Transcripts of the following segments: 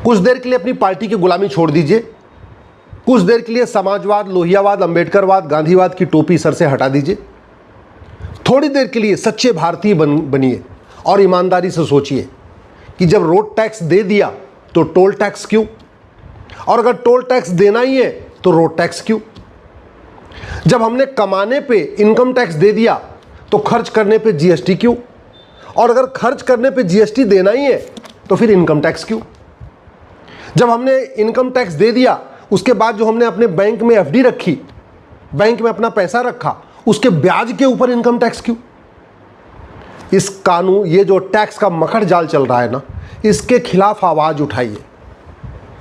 कुछ देर के लिए अपनी पार्टी की गुलामी छोड़ दीजिए, कुछ देर के लिए समाजवाद, लोहियावाद, अंबेडकरवाद, गांधीवाद की टोपी सर से हटा दीजिए। थोड़ी देर के लिए सच्चे भारतीय बनिए और ईमानदारी से सोचिए कि जब रोड टैक्स दे दिया तो टोल टैक्स क्यों, और अगर टोल टैक्स देना ही है तो रोड टैक्स क्यों। जब हमने कमाने पे इनकम टैक्स दे दिया तो खर्च करने पे जीएसटी क्यों, और अगर खर्च करने पे जीएसटी देना ही है तो फिर इनकम टैक्स क्यों। जब हमने इनकम टैक्स दे दिया, उसके बाद जो हमने अपने बैंक में एफडी रखी, बैंक में अपना पैसा रखा, उसके ब्याज के ऊपर इनकम टैक्स क्यों। इस कानून, ये जो टैक्स का मखड़ जाल चल रहा है ना, इसके खिलाफ आवाज उठाइए।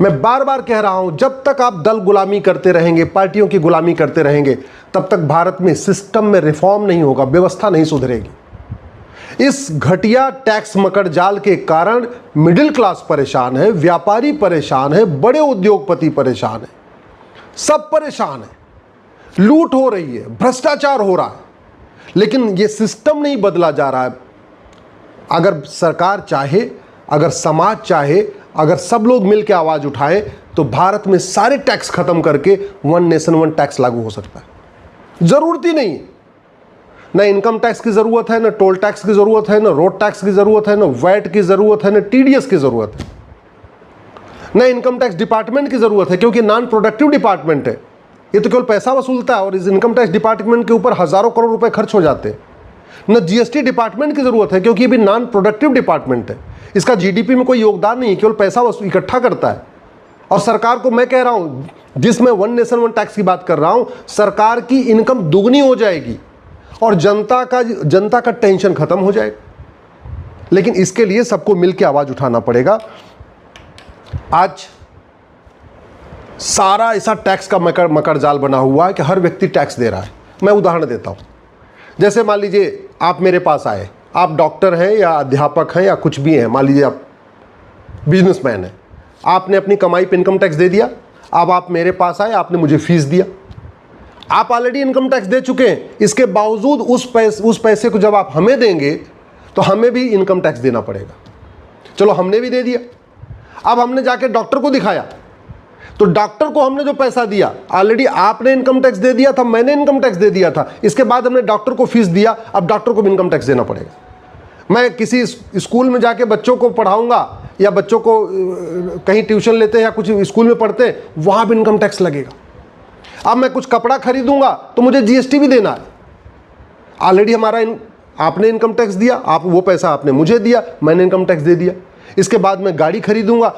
मैं बार बार कह रहा हूं, जब तक आप दल गुलामी करते रहेंगे, पार्टियों की गुलामी करते रहेंगे, तब तक भारत में सिस्टम में रिफॉर्म नहीं होगा, व्यवस्था नहीं सुधरेगी। इस घटिया टैक्स मकड़ जाल के कारण मिडिल क्लास परेशान है, व्यापारी परेशान है, बड़े उद्योगपति परेशान है, सब परेशान है। लूट हो रही है, भ्रष्टाचार हो रहा है, लेकिन ये सिस्टम नहीं बदला जा रहा है। अगर सरकार चाहे, अगर समाज चाहे, अगर सब लोग मिलकर आवाज उठाएं, तो भारत में सारे टैक्स खत्म करके वन नेशन वन टैक्स लागू हो सकता है। जरूरत ही नहीं, ना इनकम टैक्स की जरूरत है, ना टोल टैक्स की जरूरत है, ना रोड टैक्स की जरूरत है, ना वैट की जरूरत है, ना टीडीएस की जरूरत है, ना इनकम टैक्स डिपार्टमेंट की जरूरत है, क्योंकि नॉन प्रोडक्टिव डिपार्टमेंट है। ये तो केवल पैसा वसूलता है और इस इनकम टैक्स डिपार्टमेंट के ऊपर हजारों करोड़ रुपए खर्च हो जाते हैं। न जीएसटी डिपार्टमेंट की जरूरत है, क्योंकि ये भी नॉन प्रोडक्टिव डिपार्टमेंट है, इसका जीडीपी में कोई योगदान नहीं है, केवल पैसा इकट्ठा करता है। और सरकार को मैं कह रहा हूं, जिसमें वन नेशन वन टैक्स की बात कर रहा हूं, सरकार की इनकम दुगनी हो जाएगी और जनता का टेंशन खत्म हो जाएगा। लेकिन इसके लिए सबको मिलकर आवाज उठाना पड़ेगा। आज सारा ऐसा टैक्स का मकर जाल बना हुआ है कि हर व्यक्ति टैक्स दे रहा है। मैं उदाहरण देता हूं, जैसे मान लीजिए आप मेरे पास आए, आप डॉक्टर हैं या अध्यापक हैं या कुछ भी हैं, मान लीजिए आप बिजनेसमैन हैं, आपने अपनी कमाई पे इनकम टैक्स दे दिया। अब आप मेरे पास आए, आपने मुझे फीस दिया, आप ऑलरेडी इनकम टैक्स दे चुके हैं। इसके बावजूद उस पैसे को जब आप हमें देंगे तो हमें भी इनकम टैक्स देना पड़ेगा। चलो हमने भी दे दिया, अब हमने जाके डॉक्टर को दिखाया, तो डॉक्टर को हमने जो पैसा दिया, ऑलरेडी आपने इनकम टैक्स दे दिया था, मैंने इनकम टैक्स दे दिया था, इसके बाद हमने डॉक्टर को फीस दिया, अब डॉक्टर को भी इनकम टैक्स देना पड़ेगा। मैं किसी स्कूल में जाके बच्चों को पढ़ाऊंगा या बच्चों को कहीं ट्यूशन लेते हैं या कुछ स्कूल में पढ़ते हैं, वहां भी इनकम टैक्स लगेगा। अब मैं कुछ कपड़ा खरीदूंगा तो मुझे जीएसटी भी देना है। ऑलरेडी आपने इनकम टैक्स दिया, आप वो पैसा आपने मुझे दिया, मैंने इनकम टैक्स दे दिया। इसके बाद मैं गाड़ी खरीदूंगा